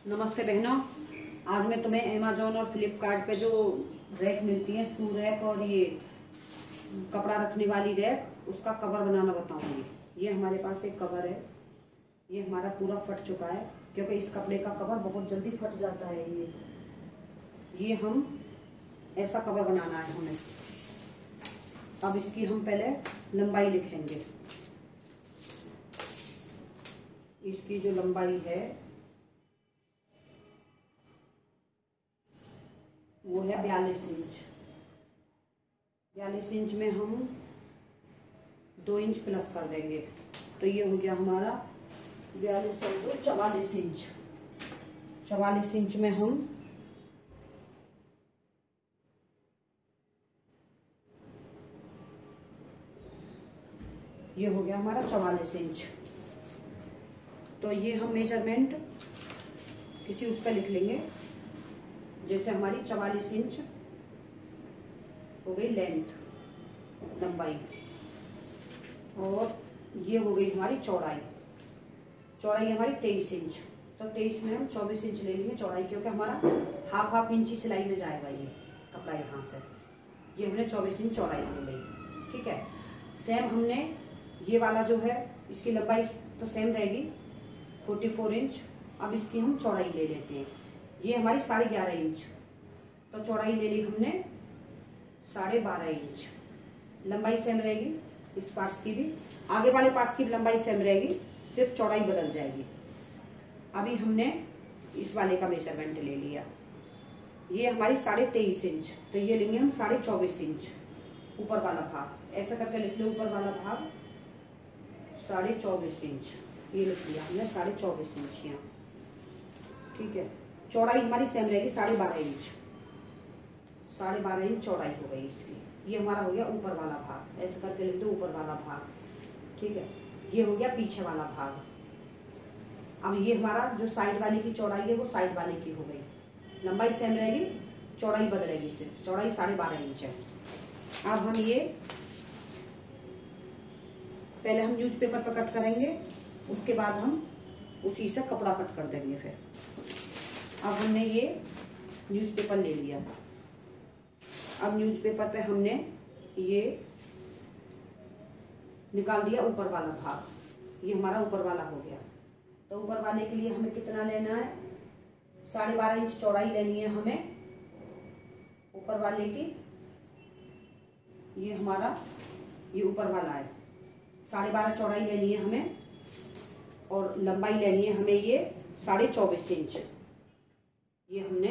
नमस्ते बहनों, आज मैं तुम्हें अमेजोन और फ्लिपकार्ट पे जो रैक मिलती है, शू रैक और ये कपड़ा रखने वाली रैक, उसका कवर बनाना बताऊंगी। ये हमारे पास एक कवर है, ये हमारा पूरा फट चुका है क्योंकि इस कपड़े का कवर बहुत जल्दी फट जाता है। ये हम ऐसा कवर बनाना है हमें। अब इसकी हम पहले लंबाई लिखेंगे। इसकी जो लंबाई है वो है 42 इंच। 42 इंच में हम 2 इंच प्लस कर देंगे, तो ये हो गया हमारा 42 और 2 44 इंच। 44 इंच में हम ये हो गया हमारा 44 इंच। तो ये हम मेजरमेंट किसी उस पर लिख लेंगे। जैसे हमारी 44 इंच हो गई लेंथ, लंबाई, और ये हो गई हमारी चौड़ाई। चौड़ाई हमारी 23 इंच। तो 23 में हम 24 इंच ले लेंगे चौड़ाई, क्योंकि हमारा हाफ इंच ही सिलाई में जाएगा ये कपड़ा यहाँ से। ये हमने 24 इंच चौड़ाई ले ली, ठीक है। सेम हमने ये वाला जो है, इसकी लंबाई तो सेम रहेगी 44 इंच। अब इसकी हम चौड़ाई ले लेते हैं। ये हमारी 11.5 इंच, तो चौड़ाई ले ली हमने 12.5 इंच। लंबाई सेम रहेगी इस पार्ट्स की भी, आगे वाले पार्ट्स की लंबाई सेम रहेगी, सिर्फ चौड़ाई बदल जाएगी। अभी हमने इस वाले का मेजरमेंट ले लिया। ये हमारी 23.5 इंच, तो ये लेंगे हम 24.5 इंच ऊपर वाला भाग। ऐसा करके लिख लो, ऊपर वाला भाग 24.5 इंच। ये लिख लिया हमने 24.5 इंच यहाँ, ठीक है। चौड़ाई हमारी सेम रहेगी 12.5 इंच। 12.5 इंच चौड़ाई हो गई इसकी। ये हमारा हो गया ऊपर वाला भाग। ऐसे करके लिख दो, ऊपर वाला भाग, ठीक है। ये हो गया पीछे वाला भाग। अब ये हमारा जो साइड वाले की चौड़ाई है वो साइड वाले की हो गई। लंबाई सेम रहेगी, चौड़ाई बदलेगी, सिर्फ चौड़ाई 12.5 इंच है। अब हम ये पहले हम न्यूज़पेपर पर कट करेंगे, उसके बाद हम उसी से कपड़ा कट कर देंगे। फिर अब हमने ये न्यूज़पेपर ले लिया। अब न्यूज़पेपर पे हमने ये निकाल दिया ऊपर वाला भाग। ये हमारा ऊपर वाला हो गया। तो ऊपर वाले के लिए हमें कितना लेना है? 12.5 इंच चौड़ाई लेनी है हमें ऊपर वाले की। ये हमारा ये ऊपर वाला है, 12.5 चौड़ाई लेनी है हमें, और लंबाई लेनी है हमें ये 24.5 इंच। ये हमने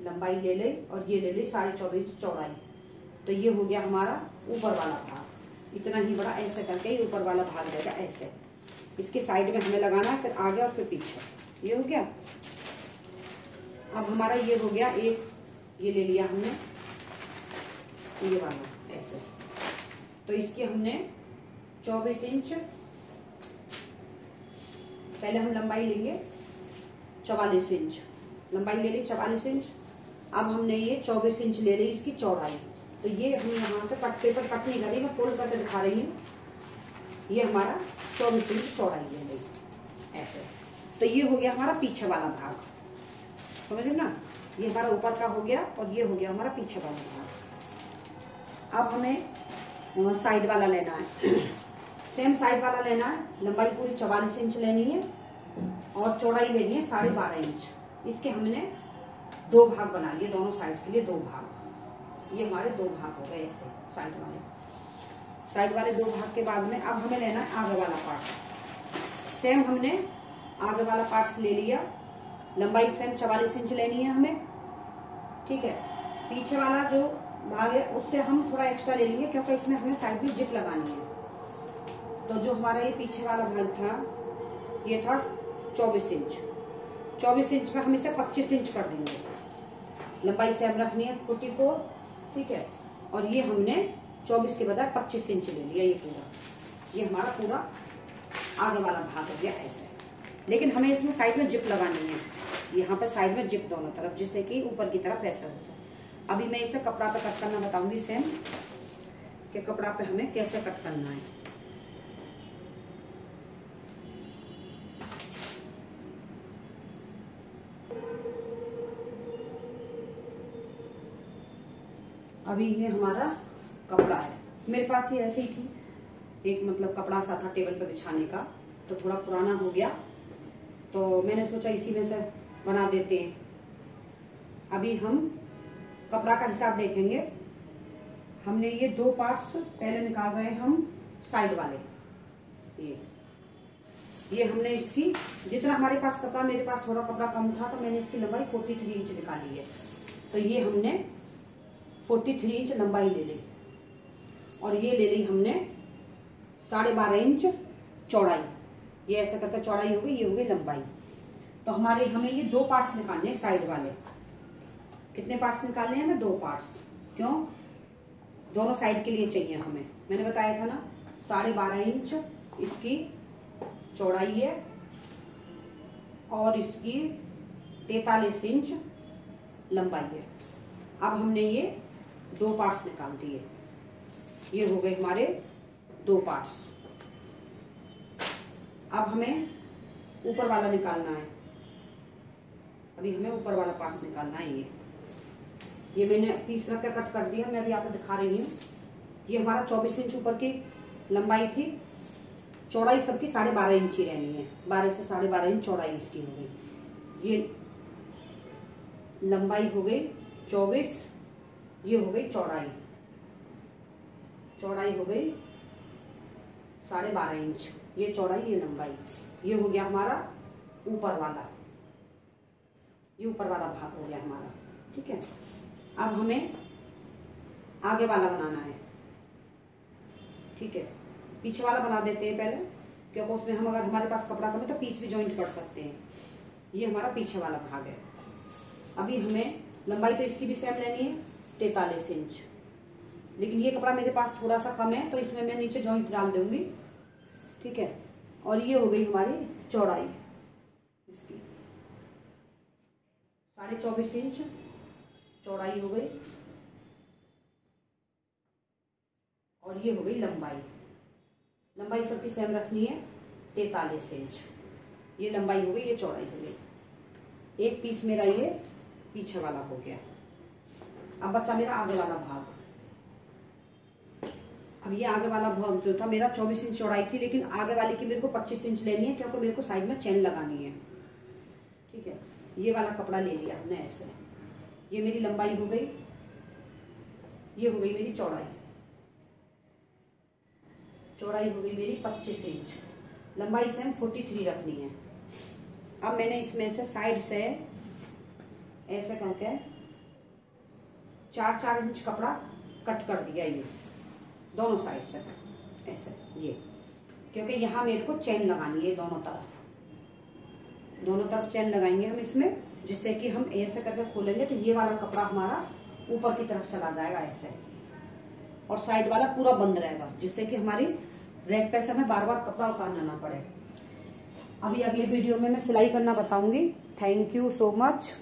लंबाई ले ली और ये ले ली 24.5 चौड़ाई। तो ये हो गया हमारा ऊपर वाला भाग। इतना ही बड़ा ऐसे करके ये ऊपर वाला भाग रहेगा ऐसे। इसके साइड में हमें लगाना है, फिर आगे और फिर पीछे। ये हो गया। अब हमारा ये हो गया एक, ये ले लिया हमने ये वाला ऐसे। तो इसकी हमने 24 इंच, पहले हम लंबाई लेंगे 44 इंच। लंबाई ले ली 44 इंच। अब हमने ये 24 इंच ले ली इसकी चौड़ाई। तो ये हम यहाँ से कट पेपर कट नहीं कर रही, मैं फोल्ड करके दिखा रही हूँ। ये हमारा 24 इंच चौड़ाई ले ली ऐसे। तो ये हो गया हमारा पीछे वाला भाग, समझ ना। ये हमारा ऊपर का हो गया और ये हो गया हमारा पीछे वाला भाग। अब हमें साइड वाला लेना है। सेम साइड वाला लेना है। लंबाई पूरी 44 इंच लेनी है और चौड़ाई लेनी है 12.5 इंच। इसके हमने 2 भाग बना लिए, दोनों साइड के लिए 2 भाग। ये हमारे 2 भाग हो गए ऐसे साइड वाले 2 भाग के बाद में अब हमें लेना है आगे वाला पार्ट। सेम हमने आगे वाला पार्ट ले लिया। लंबाई सेम 44 इंच लेनी है हमें, ठीक है। पीछे वाला जो भाग है उससे हम थोड़ा एक्स्ट्रा ले लेंगे, क्योंकि इसमें हमें साइड में जिप लगानी है। तो जो हमारा ये पीछे वाला भाग था ये था 24 इंच। 24 इंच में हम इसे 25 इंच कर देंगे। लंबाई सेम रखनी है 44, ठीक है। और ये हमने 24 के बजाय 25 इंच ले लिया। ये पूरा, ये हमारा पूरा आगे वाला भाग हो गया ऐसे। लेकिन हमें इसमें साइड में जिप लगानी है, यहाँ पर साइड में जिप दोनों तरफ, जिससे कि ऊपर की तरफ ऐसा हो जाए। अभी मैं इसे कपड़ा पे कट करना बताऊंगी सेम, कि कपड़ा पे हमें कैसे कट करना है। अभी ये हमारा कपड़ा है, मेरे पास ये ऐसे ही थी, एक मतलब कपड़ा सा था टेबल पे बिछाने का, तो थोड़ा पुराना हो गया तो मैंने सोचा इसी में से बना देते हैं। अभी हम कपड़ा का हिसाब देखेंगे। हमने ये 2 पार्ट्स पहले निकाल रहे हैं हम साइड वाले। ये हमने इसकी, जितना हमारे पास कपड़ा, मेरे पास थोड़ा कपड़ा कम था तो मैंने इसकी लंबाई 43 इंच निकाली है। तो ये हमने 43 इंच लंबाई ले ली और ये ले ली हमने 12.5 इंच चौड़ाई। ये ऐसा करके चौड़ाई हो गई, ये हो गई लंबाई। तो हमें ये 2 पार्ट्स निकालने हैं साइड वाले। कितने पार्ट्स निकालने हैं हमें? 2 पार्ट्स। क्यों? दोनों साइड के लिए चाहिए हमें। मैंने बताया था ना 12.5 इंच इसकी चौड़ाई है और इसकी 43 इंच लंबाई है। अब हमने ये 2 पार्ट्स निकाल दिए। ये हो गए हमारे 2 पार्ट्स। अब हमें ऊपर वाला निकालना है। अभी हमें ऊपर वाला पार्ट्स निकालना है। ये मैंने पीस रख के कट कर दिया, मैं अभी आपको दिखा रही हूँ। ये हमारा 24 इंच ऊपर की लंबाई थी, चौड़ाई सबकी 12.5 इंच ही रहनी है। 12 से 12.5 इंच चौड़ाई इसकी हो गई। ये लंबाई हो गई 24, ये हो गई चौड़ाई हो गई 12.5 इंच। ये चौड़ाई, ये लंबाई, ये हो गया हमारा ऊपर वाला, ये ऊपर वाला भाग हो गया हमारा। ठीक है, अब हमें आगे वाला बनाना है। ठीक है, पीछे वाला बना देते हैं पहले, क्योंकि उसमें हम, अगर हमारे पास कपड़ा कम है तो पीस भी जॉइंट कर सकते हैं। ये हमारा पीछे वाला भाग है। अभी हमें लंबाई तो इसकी भी सेम लेनी है 43 इंच, लेकिन ये कपड़ा मेरे पास थोड़ा सा कम है तो इसमें मैं नीचे जॉइंट डाल दूंगी। ठीक है, और ये हो गई हमारी चौड़ाई इसकी 24.5 इंच चौड़ाई हो गई और ये हो गई लंबाई। लंबाई सबकी सेम रखनी है 43 इंच। ये लंबाई हो गई, ये चौड़ाई हो गई। एक पीस मेरा ये पीछे वाला हो गया। अब बचा मेरा आगे वाला भाग। अब ये आगे वाला भाग जो था मेरा 24 इंच चौड़ाई थी, लेकिन आगे वाले की मेरे को 25 इंच लेनी है, क्योंकि मेरे को साइड में चेन लगानी है। ठीक है, ये वाला कपड़ा ले लिया हमने ऐसे। ये मेरी लंबाई हो गई, ये हो गई मेरी चौड़ाई हो गई मेरी 25 इंच। लंबाई से हम 43 रखनी है। अब मैंने इसमें से साइड से ऐसे करके 4-4 इंच कपड़ा कट कर दिया, ये दोनों साइड से ऐसे, ये क्योंकि यहाँ मेरे को चेन लगानी है दोनों तरफ चेन लगाएंगे हम इसमें, जिससे कि हम ऐसे करके खोलेंगे तो ये वाला कपड़ा हमारा ऊपर की तरफ चला जाएगा ऐसे, और साइड वाला पूरा बंद रहेगा, जिससे कि हमारी रैक पे से हमें बार बार कपड़ा उतारना ना पड़े। अभी अगले वीडियो में मैं सिलाई करना बताऊंगी। Thank you so much.